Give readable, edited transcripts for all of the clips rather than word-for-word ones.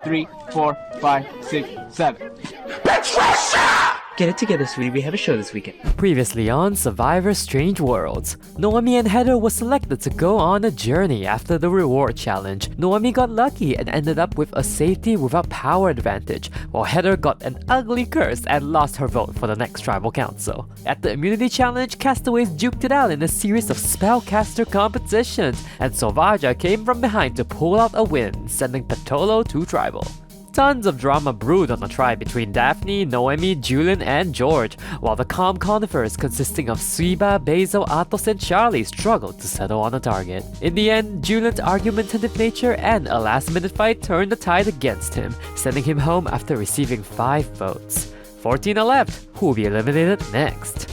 3, 4, 5, 6, 7. Get it together, sweetie. We have a show this weekend. Previously on Survivor Strange Worlds, Noemi and Heather were selected to go on a journey after the reward challenge. Noemi got lucky and ended up with a safety without power advantage, while Heather got an ugly curse and lost her vote for the next tribal council. At the immunity challenge, Castaways duked it out in a series of spellcaster competitions, and Sauvaja came from behind to pull out a win, sending Patolo to tribal. Tons of drama brewed on the tribe between Daphne, Noemi, Julian, and George, while the calm conifers consisting of Suiba, Basil, AATOS, and Charlie struggled to settle on a target. In the end, Julian's argumentative nature and a last-minute fight turned the tide against him, sending him home after receiving 5 votes. 14 are left. Who will be eliminated next?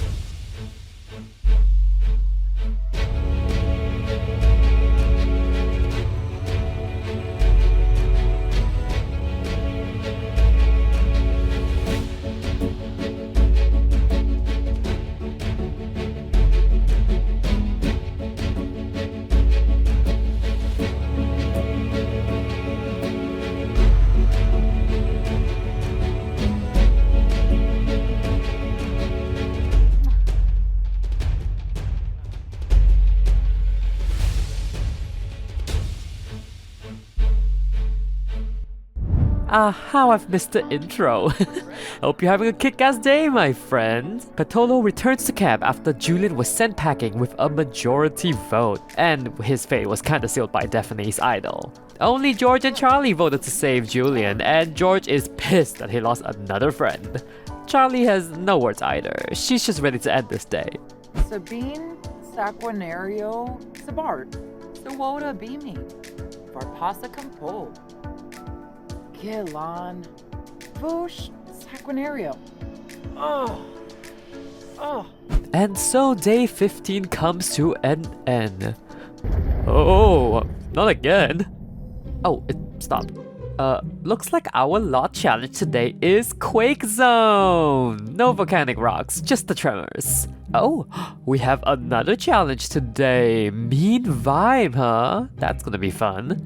How I've missed the intro. Hope you're having a kick-ass day, my friend. Patolo returns to camp after Julian was sent packing with a majority vote, and his fate was kinda sealed by Daphne's idol. Only George and Charlie voted to save Julian, and George is pissed that he lost another friend. Charlie has no words either. She's just ready to end this day. Sabine, Saquinario, Sabart, Sawoda Bimi, Varpasa Campo, Gilan, Vush, Saquinario. Oh. And so day 15 comes to an end. Oh, not again. Oh, it stopped. Looks like our lot challenge today is Quake Zone. No volcanic rocks, just the tremors. Oh, we have another challenge today. Mean vibe, huh? That's gonna be fun.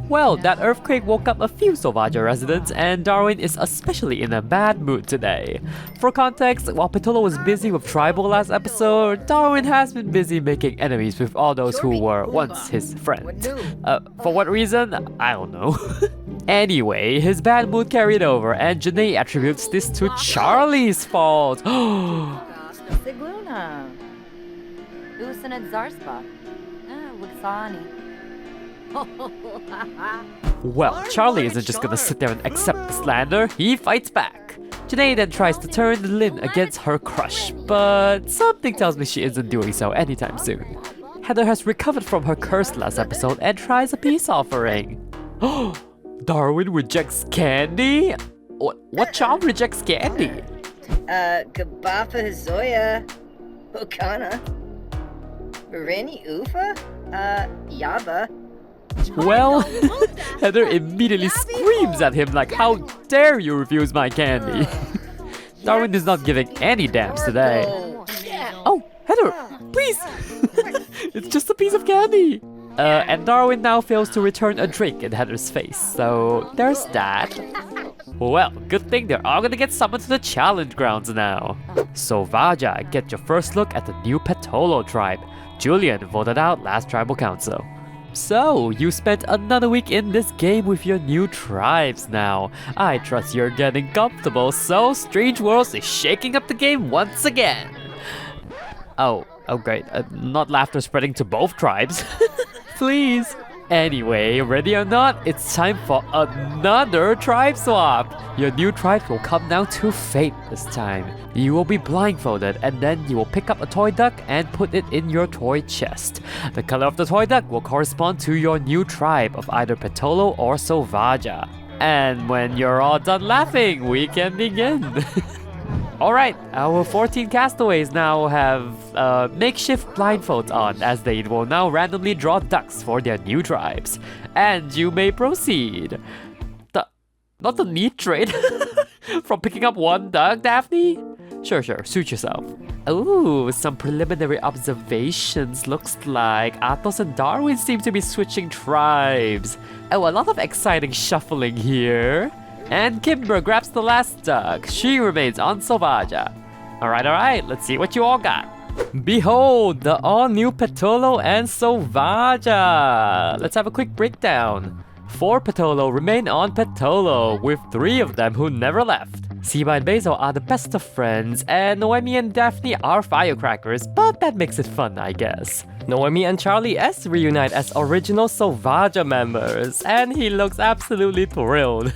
Well, that earthquake woke up a few Sauvaja residents, and Darwin is especially in a bad mood today. For context, while Patolo was busy with tribal last episode, Darwin has been busy making enemies with all those who were once his friends. For what reason? I don't know. Anyway, his bad mood carried over, and Janae attributes this to Charlie's fault. Sigluna. Usanad Zarspa. Wuxani. Well, Charlie isn't just gonna sit there and accept the slander, he fights back. Janae then tries to turn the Lin against her crush, but something tells me she isn't doing so anytime soon. Heather has recovered from her curse last episode and tries a peace offering. Darwin rejects candy? What child rejects candy? Gabafa Zoya, Okana, Reni Ufa, Yaba. Well, Heather immediately screams at him like, how dare you refuse my candy? Darwin is not giving any damns today. Oh, Heather, please! It's just a piece of candy! And Darwin now fails to return a drink in Heather's face, so there's that. Well, good thing they're all gonna get summoned to the challenge grounds now. Sauvaja, get your first look at the new Patolo tribe. Julian voted out last tribal council. So, you spent another week in this game with your new tribes now. I trust you're getting comfortable, so Strange Worlds is shaking up the game once again. Oh great, not laughter spreading to both tribes. Please. Anyway, ready or not, it's time for another tribe swap. Your new tribes will come down to fate this time. You will be blindfolded, and then you will pick up a toy duck and put it in your toy chest. The color of the toy duck will correspond to your new tribe of either Patolo or Sauvaja. And when you're all done laughing, we can begin. Alright, our 14 castaways now have makeshift blindfolds on, as they will now randomly draw ducks for their new tribes. And you may proceed. Not the neat trade from picking up one duck, Daphne? Sure, suit yourself. Ooh, some preliminary observations. Looks like AATOS and Darwin seem to be switching tribes. Oh, a lot of exciting shuffling here. And Kimber grabs the last duck. She remains on Sovaja. Alright, let's see what you all got. Behold, the all-new Petolo and Sovaja. Let's have a quick breakdown. 4 Petolo remain on Petolo, with 3 of them who never left. Siba and Basil are the best of friends, and Noemi and Daphne are firecrackers, but that makes it fun, I guess. Noemi and Charlie S reunite as original Sovaja members, and he looks absolutely thrilled.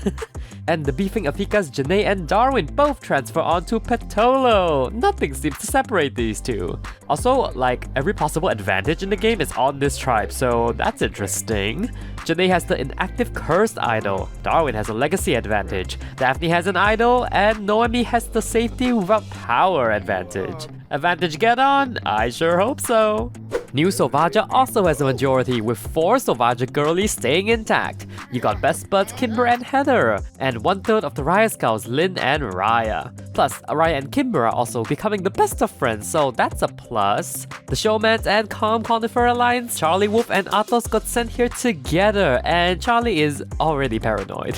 And the beefing Afikas, Janae and Darwin both transfer onto Petolo. Nothing seems to separate these two. Also, like, every possible advantage in the game is on this tribe, so that's interesting. Janae has the inactive cursed idol. Darwin has a legacy advantage. Daphne has an idol, and Noemi has the safety without power advantage. Advantage get on? I sure hope so. New Sovaja also has a majority, with 4 Sovaja girlies staying intact. You got best buds Kimber and Heather, and 1/3 of the Raya Scouts Lynn and Raya. Plus, Raya and Kimber are also becoming the best of friends, so that's a plus. The Showmans and Calm Conifer Alliance, Charlie Wolf and AATOS got sent here together, and Charlie is already paranoid.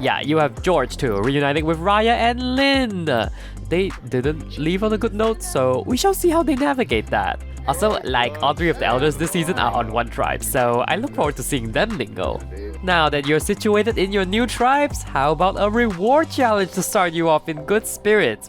Yeah, you have George too, reuniting with Raya and Lynn. They didn't leave on a good note, so we shall see how they navigate that. Also, like, all 3 of the elders this season are on one tribe, so I look forward to seeing them mingle. Now that you're situated in your new tribes, how about a reward challenge to start you off in good spirits,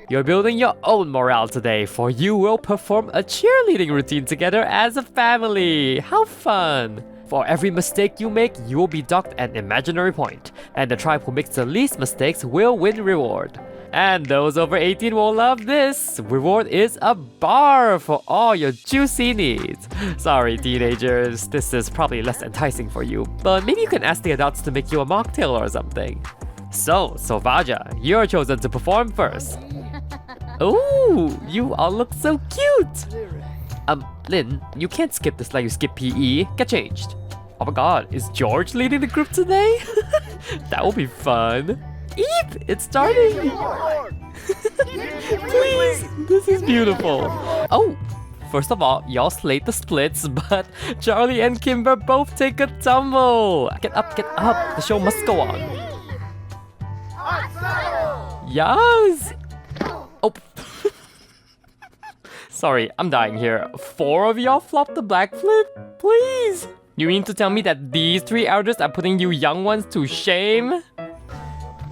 You're building your own morale today, for you will perform a cheerleading routine together as a family. How fun! For every mistake you make, you will be docked an imaginary point, and the tribe who makes the least mistakes will win reward. And those over 18 will love this! Reward is a bar for all your juicy needs. Sorry, teenagers, this is probably less enticing for you, but maybe you can ask the adults to make you a mocktail or something. So, Sovaja, you're chosen to perform first. Ooh, you all look so cute! Lynn, you can't skip this like you skip PE. Get changed. Oh my god, is George leading the group today? That will be fun. Eep! It's starting! Please! This is beautiful. Oh! First of all, y'all slate the splits, but Charlie and Kimber both take a tumble! Get up, the show must go on. Yes! Oh! Sorry, I'm dying here. 4 of y'all flopped the black flip? Please! You mean to tell me that these 3 elders are putting you young ones to shame?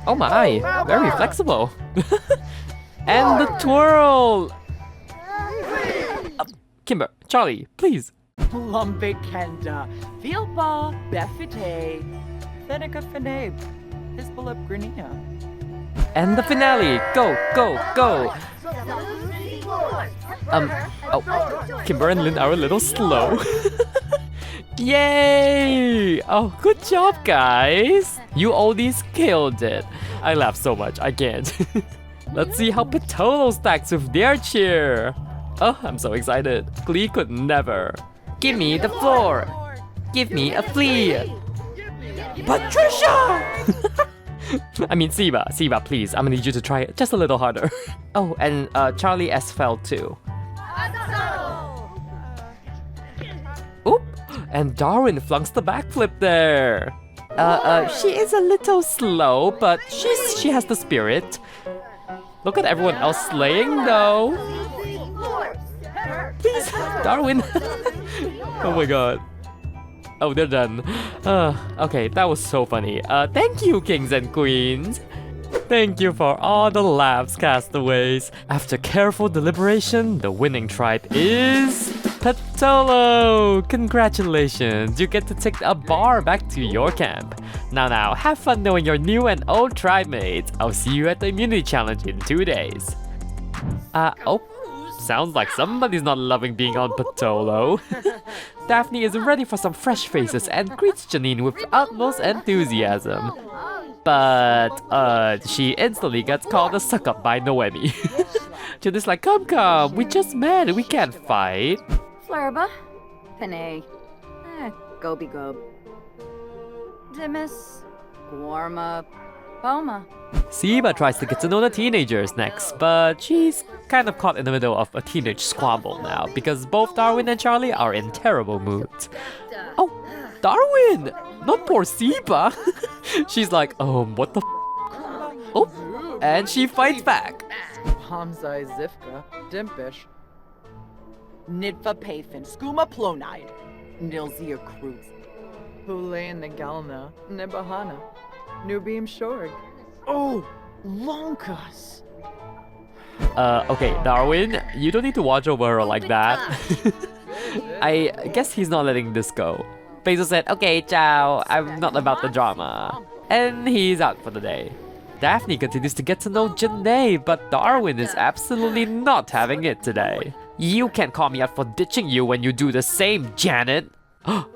Oh my, very flexible. And the twirl! Kimber, Charlie, please. Lumbe Kenda, Filba, Befite, Thenica Fene, Hispalip Grania. And the finale, go! Kimber and Lynn are a little slow. Yay! Oh, good job, guys! You oldies killed it. I laugh so much, I can't. Let's see how Petolo stacks with their cheer. Oh, I'm so excited. Glee could never. Give me the floor. Give me a flea. Patricia! I mean, Siba, please. I'm gonna need you to try it just a little harder. Oh, and Charlie S fell too. Oop! And Darwin flunks the backflip there. She is a little slow, but she has the spirit. Look at everyone else slaying though. Please, Darwin. Oh my god. Oh, they're done. Okay, that was so funny. Thank you, kings and queens. Thank you for all the laughs, Castaways. After careful deliberation, the winning tribe is Petolo. Congratulations, you get to take a bar back to your camp. Now, have fun knowing your new and old tribe mates. I'll see you at the immunity challenge in 2 days. Oh. Sounds like somebody's not loving being on Petolo. Daphne is ready for some fresh faces and greets Janine with utmost enthusiasm. But, she instantly gets called a suck-up by Noemi. Janine's like, come, we just met, we can't fight. Flurba, Pene, Goby Gob, Dimis, Warma, Boma. Siba tries to get to know the teenagers next, but she's kind of caught in the middle of a teenage squabble now because both Darwin and Charlie are in terrible moods. Oh, Darwin! Not poor Siba! She's like, what the Oh, and she fights back. Hamzai Zifka, Dimpish. Nidva Pathan, Skuma Plonide, Nilzia Cruz. Hulain the Galna, Nibahana, Nubim Shorg. Oh, Lonkas. Okay, Darwin, you don't need to watch over her like that. I guess he's not letting this go. Basil said, okay, ciao, I'm not about the drama. And he's out for the day. Daphne continues to get to know Janae, but Darwin is absolutely not having it today. You can't call me out for ditching you when you do the same, Janet.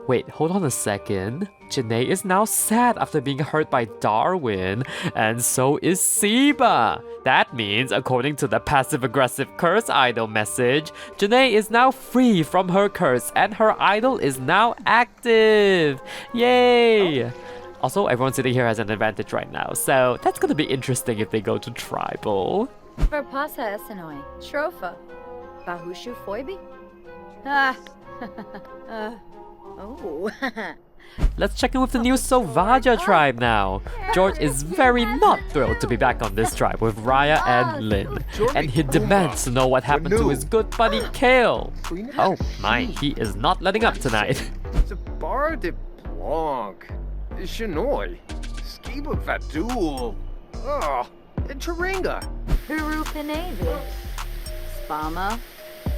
Wait, hold on a second. Janae is now sad after being hurt by Darwin, and so is Siba. That means, according to the passive-aggressive curse idol message, Janae is now free from her curse and her idol is now active. Yay! Also, everyone sitting here has an advantage right now, so that's gonna be interesting if they go to tribal. Verpasa Esenoi. Shrofa. Bahushu Foibi? Oh. Let's check in with the new Sovaja tribe now. George is very not thrilled to be back on this tribe with Raya and Lynn, and he demands to know what happened to his good buddy Kale. Oh my, he is not letting up tonight. Bar de Blanc, Chinoy, Skiba Fatul, and Taringa. Peru Penavi. Spama.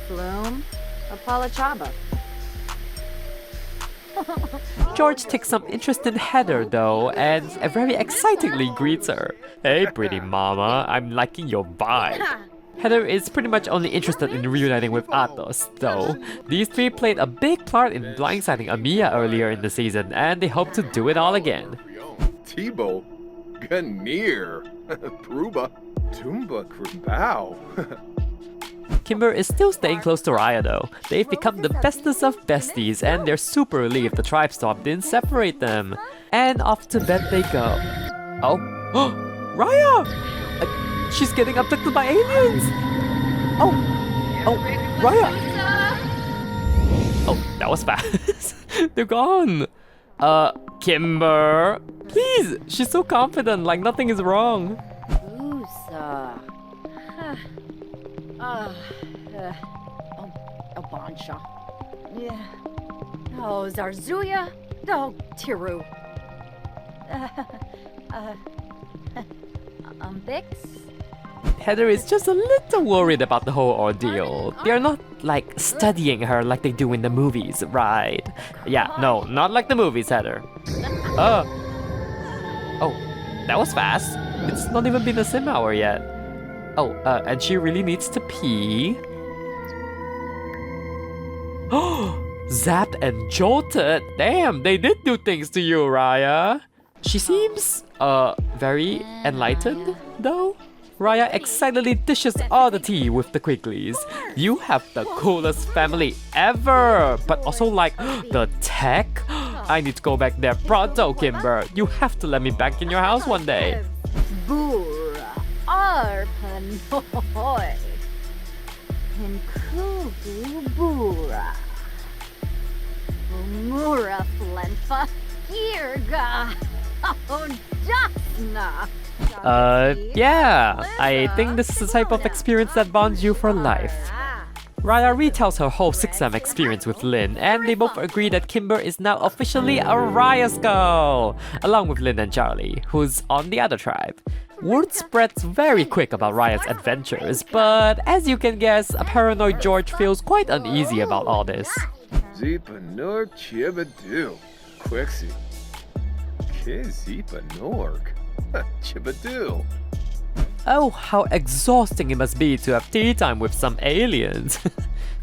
Flume. Apalachaba. George takes some interest in Heather though, and very excitingly greets her. Hey pretty mama, I'm liking your vibe. Heather is pretty much only interested in reuniting with AATOS though. These three played a big part in blindsiding Amiya earlier in the season, and they hope to do it all again. Tebow, Ganir, Pruba, Tumba Krubao. Kimber is still staying close to Raya though. They've become the bestest of besties and they're super relieved the tribe swap didn't separate them. And off to bed they go. Oh, Raya! She's getting abducted by aliens! Oh, Raya! Oh, that was fast. They're gone. Kimber, please! She's so confident, like nothing is wrong. Usa. Bansha. Yeah. Oh, Zarzuya. Oh, Tiru. Bix. Heather is just a little worried about the whole ordeal. They're not like studying her like they do in the movies, right? Yeah, no, not like the movies, Heather. Oh, that was fast. It's not even been a sim hour yet. Oh, and she really needs to pee. Zapped and jolted. Damn, they did do things to you, Raya. She seems, very enlightened, though. Raya excitedly dishes all the tea with the Quicklys. You have the coolest family ever! But also like, the tech? I need to go back there pronto, Kimber. You have to let me back in your house one day. Bura. Arpanoy. Inkubu Bura. Umura Flenfa. Girga. Oh, Jasna. Yeah. I think this is the type of experience that bonds you for life. Raya retells her whole 6M experience with Lynn, and they both agree that Kimber is now officially a Raya Skull, along with Lynn and Charlie, who's on the other tribe. Word spreads very quick about Raya's adventures, but as you can guess, a paranoid George feels quite uneasy about all this. Zipanur Chibadu, Quixie. Kizipanorg, Chibadu. Oh, how exhausting it must be to have tea time with some aliens.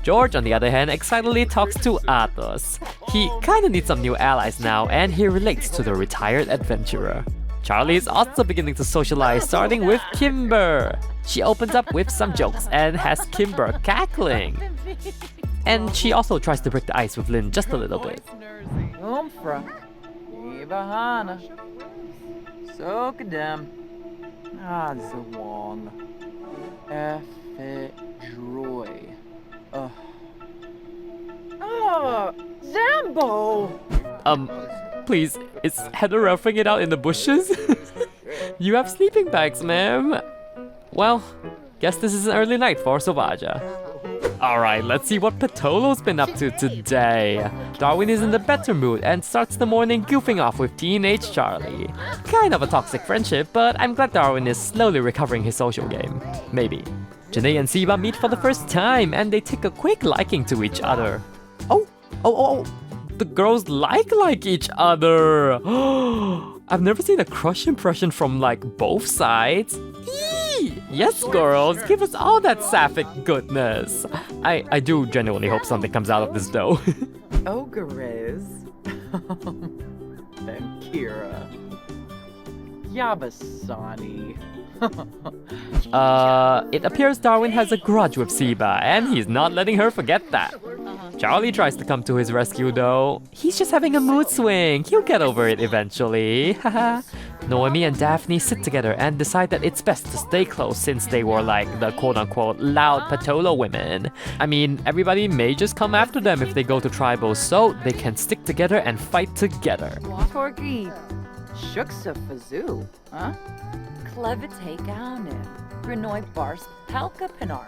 George, on the other hand, excitedly talks to AATOS. He kinda needs some new allies now, and he relates to the retired adventurer. Charlie is also beginning to socialize, starting with Kimber. She opens up with some jokes and has Kimber cackling. And she also tries to break the ice with Lynn just a little bit. Umfra. Nibahana. Sokadem. Zawong. Effet droy. Zambo! Please, is Heather roughing it out in the bushes? You have sleeping bags, ma'am. Well, guess this is an early night for Sovaja. Alright, let's see what Patolo's been up to today. Darwin is in the better mood and starts the morning goofing off with teenage Charlie. Kind of a toxic friendship, but I'm glad Darwin is slowly recovering his social game. Maybe. Janae and Siba meet for the first time and they take a quick liking to each other. Oh, the girls like each other. I've never seen a crush impression from like both sides. Eee! Yes, girls, give us all that sapphic goodness. I do genuinely hope something comes out of this though. Ogres. And Kira. Yabasani. It appears Darwin has a grudge with Siba, and he's not letting her forget that. Charlie tries to come to his rescue though. He's just having a mood swing. He'll get over it eventually. Haha. Noemi and Daphne sit together and decide that it's best to stay close since they were like the quote-unquote loud Patolo women. I mean, everybody may just come after them if they go to tribal, so they can stick together and fight together. Torgi. Shuksa Fazoo. Huh? Clever take on it. Renoi Bars Palka Pinar.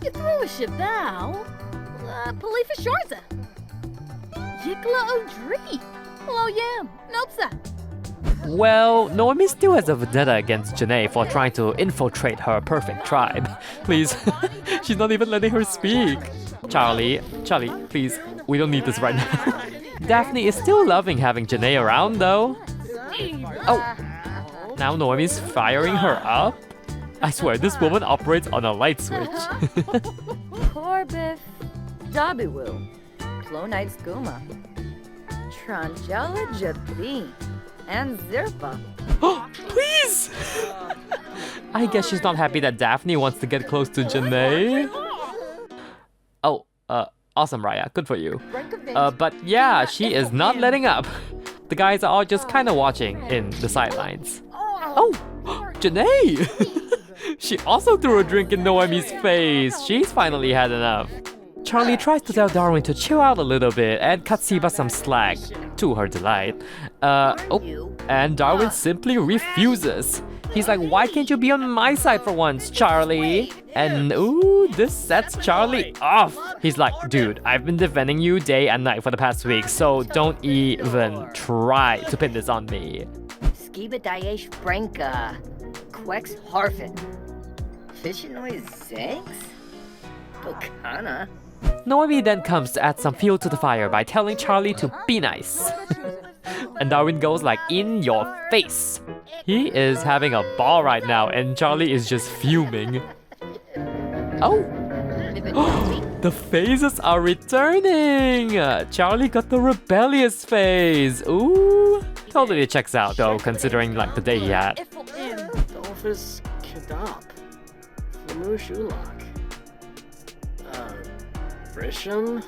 You throw a ship now. Palifa Shorza. Yikla Odri. Hello, Yam. Nope, sir. Well, Noemi still has a vendetta against Janae for trying to infiltrate her perfect tribe. Please, she's not even letting her speak. Charlie, please, we don't need this right now. Daphne is still loving having Janae around though. Oh, now Noemi's firing her up? I swear, this woman operates on a light switch. Corbiff. Dabiwu. Clonite Skooma. Tranjala Jabi. And Zirpa. Please! I guess she's not happy that Daphne wants to get close to Janae. Oh, awesome, Raya. Good for you. But yeah, she is not letting up. The guys are all just kind of watching in the sidelines. Oh, Janae! She also threw a drink in Noemi's face. She's finally had enough. Charlie tries to tell Darwin to chill out a little bit and cut Siba some slack, to her delight. And Darwin simply refuses. He's like, why can't you be on my side for once, Charlie? And ooh, this sets Charlie off. He's like, dude, I've been defending you day and night for the past week, so don't even try to pin this on me. Skiba Daesh Branka. Quex Harfin. Fishinoy Zegs? Bokana. Noemi then comes to add some fuel to the fire by telling Charlie to be nice. And Darwin goes like, in your face. He is having a ball right now and Charlie is just fuming. Oh! The phases are returning! Charlie got the rebellious phase. Ooh! Totally checks out though, considering like the day he had. Dolphus Kadop. Flamushulak. Frisham.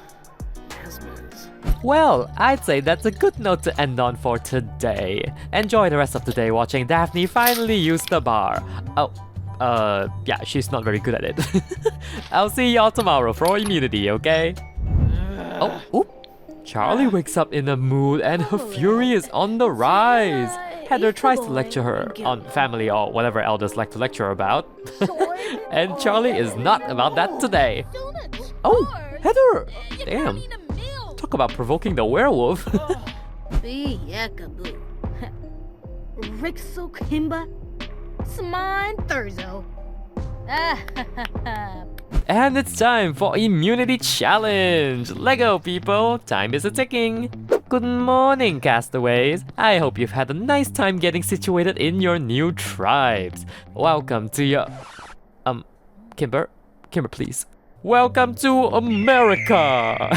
Asmiz. Well, I'd say that's a good note to end on for today. Enjoy the rest of the day watching Daphne finally use the bar. Yeah, she's not very good at it. I'll see y'all tomorrow for immunity, okay? Oh, oop. Charlie wakes up in a mood and her fury is on the rise. Heather tries to lecture her on family or whatever elders like to lecture about. And Charlie is not about that today. Oh, Heather! Damn. Talk about provoking the werewolf. Rixo Kimba. Smine Thurzo. And it's time for Immunity Challenge! Lego people, time is a-ticking! Good morning, Castaways! I hope you've had a nice time getting situated in your new tribes. Welcome to your... Kimber, please. Welcome to America!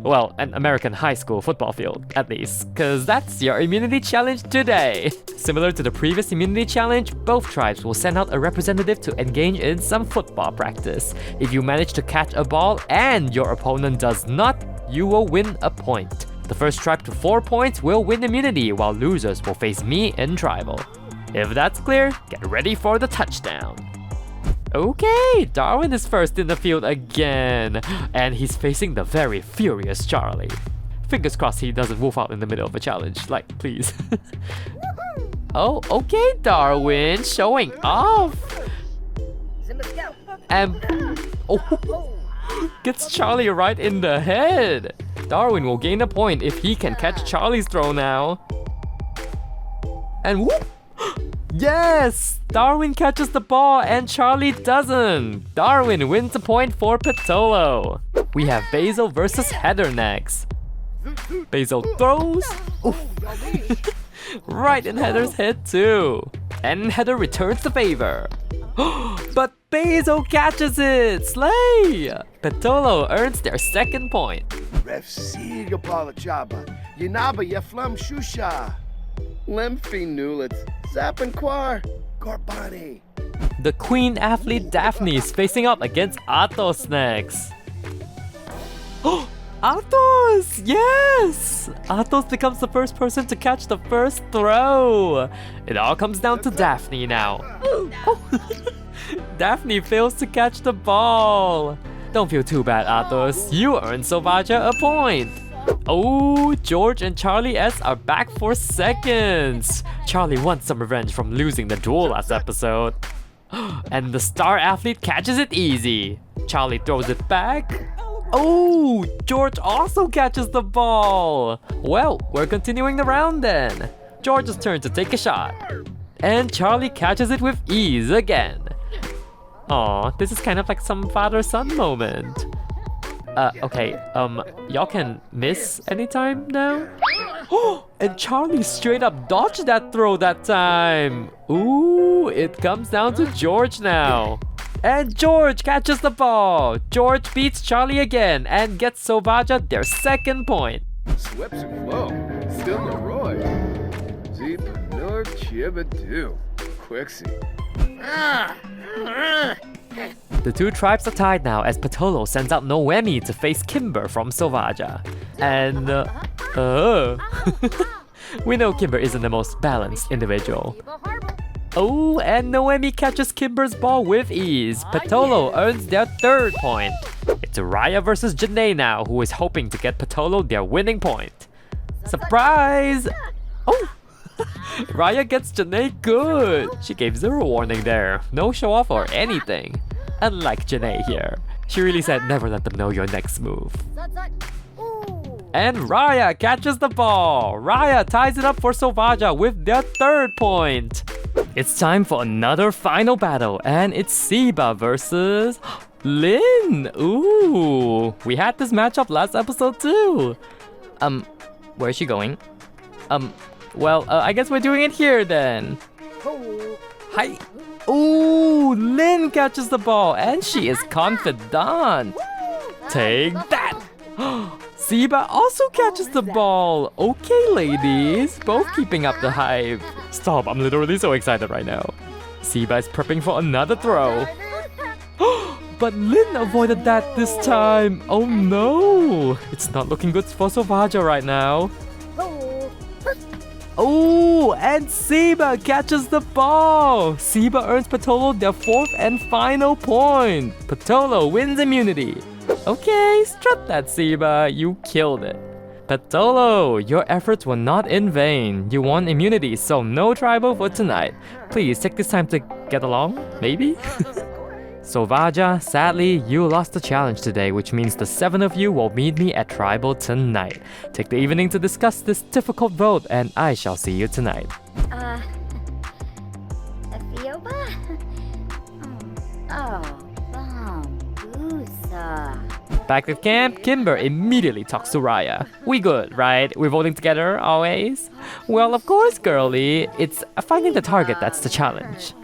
Well, an American high school football field, at least, cause that's your immunity challenge today! Similar to the previous immunity challenge, both tribes will send out a representative to engage in some football practice. If you manage to catch a ball and your opponent does not, you will win a point. The first tribe to 4 points will win immunity, while losers will face me in tribal. If that's clear, get ready for the touchdown. Okay, Darwin is first in the field again, and he's facing the very furious Charlie. Fingers crossed he doesn't wolf out in the middle of a challenge, like, please. Oh, okay, Darwin, showing off. And gets Charlie right in the head. Darwin will gain a point if he can catch Charlie's throw now. And whoop! Yes! Darwin catches the ball and Charlie doesn't. Darwin wins a point for Patolo. We have Basil versus Heather next. Basil throws. Oof. Right in Heather's head too. And Heather returns the favor. But Basil catches it! Slay! Patolo earns their second point. Ref siga pala chaba. Yinaba ya flam shusha. Lemfi Nulet, Zappanquar, Corbani. The queen athlete Daphne is facing up against AATOS next. AATOS! Yes! AATOS becomes the first person to catch the first throw. It all comes down to Daphne now. Daphne fails to catch the ball. Don't feel too bad, AATOS. You earned Sovaja a point. Oh, George and Charlie S are back for seconds. Charlie wants some revenge from losing the duel last episode. And the star athlete catches it easy. Charlie throws it back. Oh, George also catches the ball. Well, we're continuing the round then. George's turn to take a shot. And Charlie catches it with ease again. Aw, this is kind of like some father-son moment. Okay, y'all can miss anytime now? And Charlie straight up dodged that throw that time. Ooh, it comes down to George now. And George catches the ball. George beats Charlie again and gets Sovaja their second point. Sweps and flow, still no Roy. Zeep, Nur, Chibadoo, Quixie. The two tribes are tied now as Patolo sends out Noemi to face Kimber from Sovaja. And, we know Kimber isn't the most balanced individual. Oh, and Noemi catches Kimber's ball with ease. Patolo earns their third point. It's Raya versus Janae now, who is hoping to get Patolo their winning point. Surprise! Oh! Raya gets Janae good. She gave zero warning there. No show off or anything. Unlike Janae here. She really said never let them know your next move. And Raya catches the ball. Raya ties it up for Sovaja with their third point. It's time for another final battle, and it's Siba versus Lynn. Ooh, we had this matchup last episode too. Where's she going? Well, I guess we're doing it here then. Hi. Ooh, Lynn catches the ball, and she is confident. Take that. Siba also catches the ball. Okay, ladies, both keeping up the hype. Stop, I'm literally so excited right now. Siba is prepping for another throw. But Lynn avoided that this time. Oh no, it's not looking good for Sovaja right now. Oh, and Siba catches the ball. Siba earns Patolo their fourth and final point. Patolo wins immunity. Okay, strut that, Siba. You killed it. Patolo, your efforts were not in vain. You won immunity, so no tribal for tonight. Please take this time to get along, maybe? Sovaja, sadly, you lost the challenge today, which means the 7 of you will meet me at tribal tonight. Take the evening to discuss this difficult vote, and I shall see you tonight. Fioba? Back at camp, Kimber immediately talks to Raya. We good, right? We're voting together, always? Well, of course, girlie. It's finding the target that's the challenge.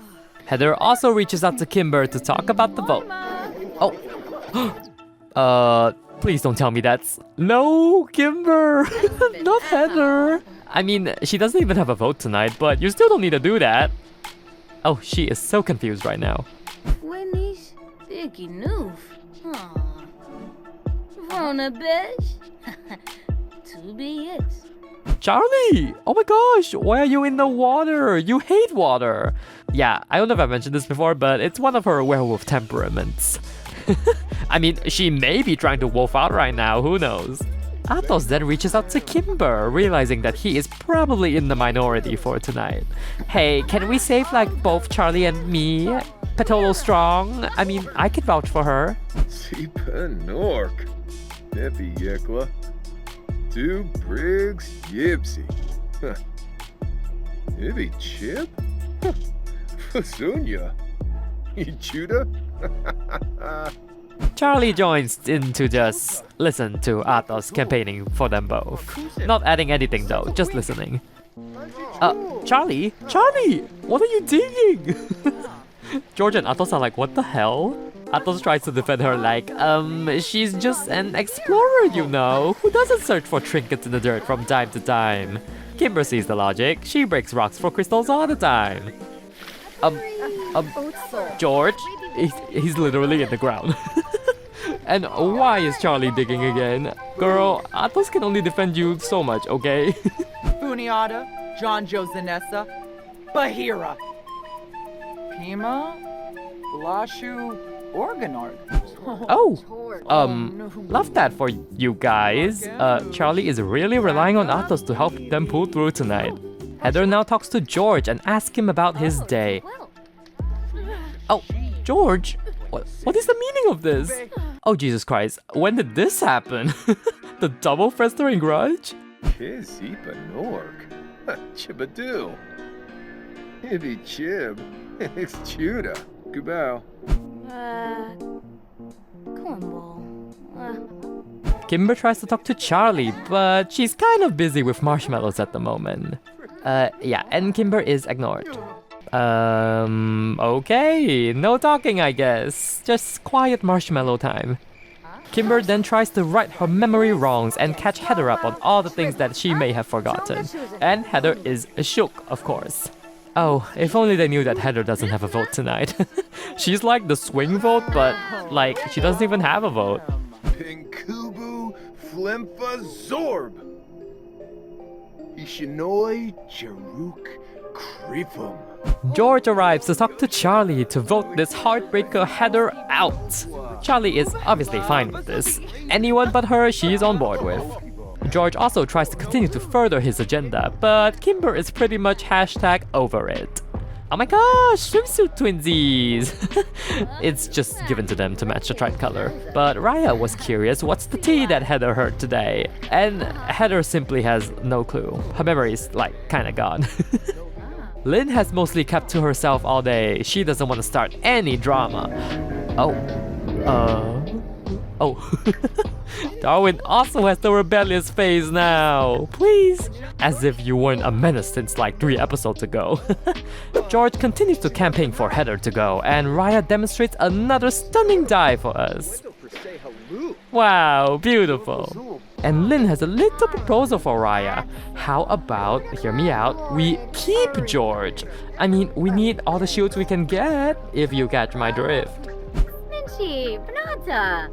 Heather also reaches out to Kimber to talk about the vote. Oh. Please don't tell me that's... No, Kimber! Not Heather! I mean, she doesn't even have a vote tonight, but you still don't need to do that. Oh, she is so confused right now. Winnie's Dicky Noof. Rona bitch. to be it. Charlie! Oh my gosh, why are you in the water? You hate water. Yeah, I don't know if I mentioned this before, but it's one of her werewolf temperaments. I mean, she may be trying to wolf out right now, who knows? AATOS then reaches out to Kimber, realizing that he is probably in the minority for tonight. Hey, can we save like both Charlie and me? Patolo strong? I mean, I could vouch for her. Zipa Nork. Neppy Yekla. Two Briggs Gypsy. Huh. Maybe Chip? Fasunya. Ichuda? Charlie joins in to just listen to AATOS campaigning for them both. Not adding anything though, just listening. Charlie? Charlie! What are you digging? George and AATOS are like, what the hell? AATOS tries to defend her like, she's just an explorer, you know, who doesn't search for trinkets in the dirt from time to time. Kimber sees the logic. She breaks rocks for crystals all the time. George? He's literally in the ground. And why is Charlie digging again? Girl, AATOS can only defend you so much, okay? Funiata, John Joe Zanessa, Bahira, Pima, Lashu, Organard. Love that for you guys. Charlie is really relying on AATOS to help them pull through tonight. Heather now talks to George and asks him about his day. Oh, George? What is the meaning of this? Oh, Jesus Christ. When did this happen? The double festering grudge? Zipa Nork. Chibadoo. Maybe Chib. It's Chuda. Goodbow. Cornball. Kimber tries to talk to Charlie, but she's kind of busy with marshmallows at the moment. Yeah, and Kimber is ignored. Okay, no talking I guess. Just quiet marshmallow time. Kimber then tries to right her memory wrongs and catch Heather up on all the things that she may have forgotten. And Heather is shook, of course. Oh, if only they knew that Heather doesn't have a vote tonight. She's like the swing vote, but like, she doesn't even have a vote. Pinkubu Flimpa Zorb. Ishinoi Jaruk Creepum. George arrives to talk to Charlie to vote this heartbreaker Heather out. Charlie is obviously fine with this. Anyone but her she's on board with. George also tries to continue to further his agenda, but Kimber is pretty much #over it. Oh my gosh, swimsuit twinsies! It's just given to them to match the tribe color. But Raya was curious what's the tea that Heather heard today. And Heather simply has no clue. Her memory's like kinda gone. Lynn has mostly kept to herself all day. She doesn't want to start any drama. Darwin also has the rebellious phase now. Please. As if you weren't a menace since like 3 episodes ago. George continues to campaign for Heather to go, and Raya demonstrates another stunning dive for us. Wow, beautiful. And Lynn has a little proposal for Raya. How about, hear me out, we keep George? I mean, we need all the shields we can get, if you catch my drift. Minchi, Pranata.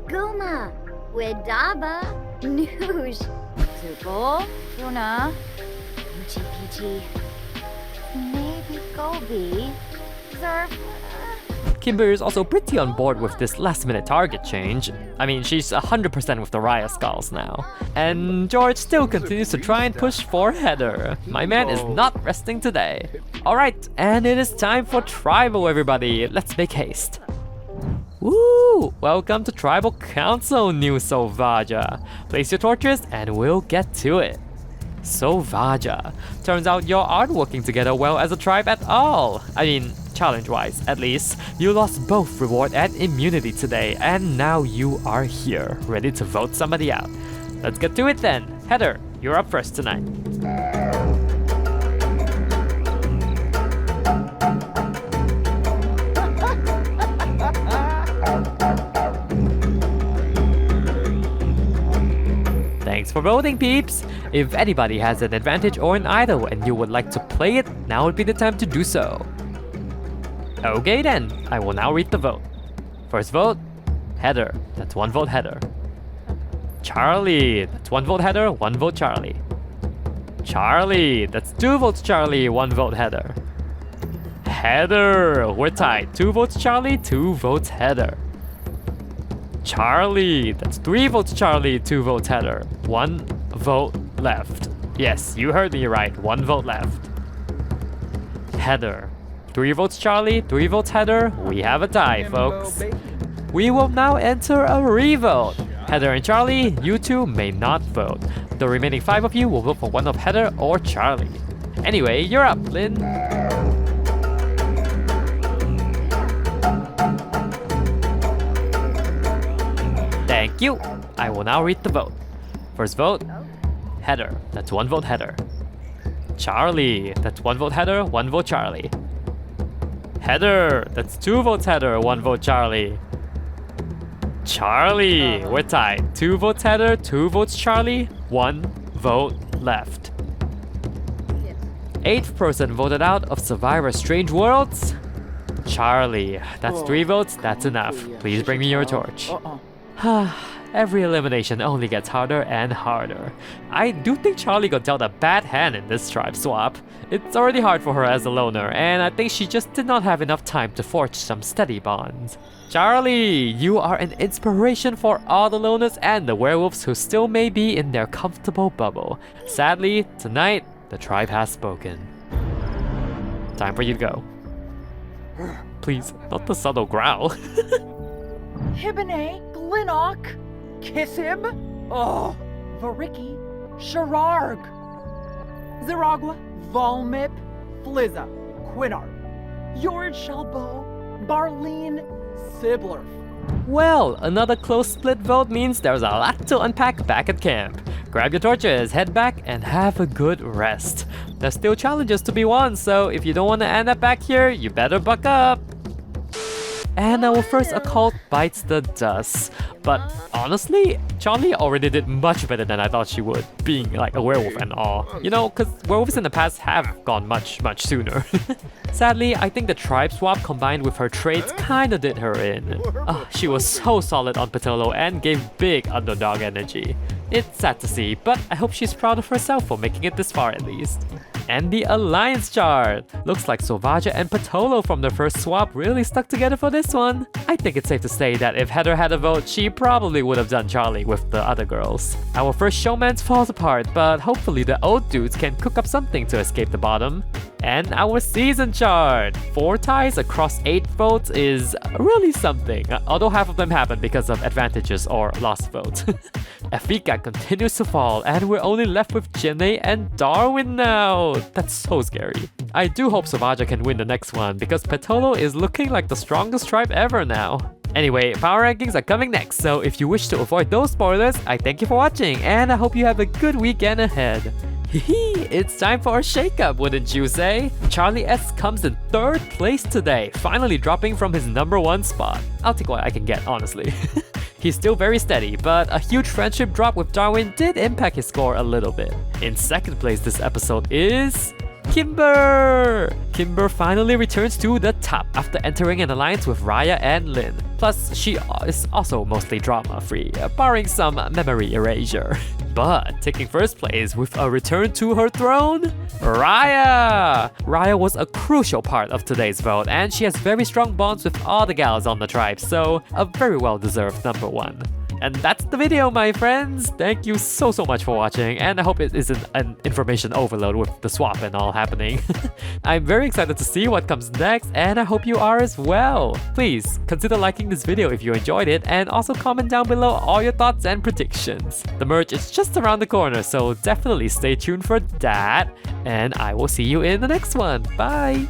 Guma, Wedaba, Noosh. Tupo, Tuna, Peachy Peachy. Maybe Gobi. Zerf. Kimber is also pretty on board with this last-minute target change. I mean, she's 100% with the Raya skulls now. And George still continues to try and push for Heather. My man is not resting today. Alright, and it is time for Tribal, everybody. Let's make haste. Woo! Welcome to Tribal Council, new Sovaja. Place your torches and we'll get to it. Sovaja. Turns out you aren't working together well as a tribe at all. I mean, challenge-wise, at least. You lost both reward and immunity today, and now you are here, ready to vote somebody out. Let's get to it then. Heather, you're up first tonight. Thanks for voting, peeps! If anybody has an advantage or an idol and you would like to play it, now would be the time to do so. Okay then, I will now read the vote. First vote, Heather. That's 1 vote Heather. Charlie, that's 1 vote Heather, 1 vote Charlie. Charlie, that's 2 votes Charlie, 1 vote Heather. Heather, we're tied. 2 votes Charlie, 2 votes Heather. Charlie, that's 3 votes Charlie, 2 votes Heather. 1 vote left. Yes, you heard me right, 1 vote left. Heather, 3 votes Charlie, 3 votes Heather. We have a tie, folks. We will now enter a revote. Heather and Charlie, you two may not vote. The remaining 5 of you will vote for one of Heather or Charlie. Anyway, you're up, Lynn. Thank you. I will now read the vote. First vote, Heather. That's 1 vote Heather. Charlie. That's 1 vote Heather, 1 vote Charlie. Heather. That's 2 votes Heather, 1 vote Charlie. Charlie. We're tied. 2 votes Heather, 2 votes Charlie, 1 vote left. 8th person voted out of Survivor Strange Worlds. Charlie. That's 3 votes. That's enough. Please bring me your torch. Every elimination only gets harder and harder. I do think Charlie got dealt a bad hand in this tribe swap. It's already hard for her as a loner, and I think she just did not have enough time to forge some steady bonds. Charlie, you are an inspiration for all the loners and the werewolves who still may be in their comfortable bubble. Sadly, tonight, the tribe has spoken. Time for you to go. Please, not the subtle growl. Hibine, Glennock, Kissib, oh, Variki, Shararg, Ziragwa, Volmip, Flizza, Quinard, Yord Shelbo, Barleen, Sibler. Well, another close split vote means there's a lot to unpack back at camp. Grab your torches, head back, and have a good rest. There's still challenges to be won, so if you don't want to end up back here, you better buck up. And our first occult bites the dust. But honestly, Charlie already did much better than I thought she would, being like a werewolf and all. You know, cause werewolves in the past have gone much sooner. Sadly, I think the tribe swap combined with her traits kinda did her in. She was so solid on Patolo and gave big underdog energy. It's sad to see, but I hope she's proud of herself for making it this far at least. And the alliance chart! Looks like Sovaja and Patolo from the first swap really stuck together for this one. I think it's safe to say that if Heather had a vote, she probably would have done Charlie with the other girls. Our first showman falls apart, but hopefully the old dudes can cook up something to escape the bottom. And our season chart! 4 ties across 8 votes is really something, although half of them happen because of advantages or lost votes. Afika continues to fall, and we're only left with Jenny and Darwin now. That's so scary. I do hope Sovaja can win the next one, because Patolo is looking like the strongest tribe ever now. Anyway, power rankings are coming next, so if you wish to avoid those spoilers, I thank you for watching, and I hope you have a good weekend ahead. It's time for a shakeup, wouldn't you say? Charlie S comes in 3rd place today, finally dropping from his #1 spot. I'll take what I can get, honestly. He's still very steady, but a huge friendship drop with Darwin did impact his score a little bit. In 2nd place this episode is Kimber! Kimber finally returns to the top after entering an alliance with Raya and Lynn. Plus, she is also mostly drama-free, barring some memory erasure. But taking 1st place with a return to her throne, Raya! Raya was a crucial part of today's vote, and she has very strong bonds with all the gals on the tribe, so a very well-deserved #1. And that's the video, my friends! Thank you so much for watching, and I hope it isn't an information overload with the swap and all happening. I'm very excited to see what comes next, and I hope you are as well. Please, consider liking this video if you enjoyed it, and also comment down below all your thoughts and predictions. The merge is just around the corner, so definitely stay tuned for that, and I will see you in the next one. Bye!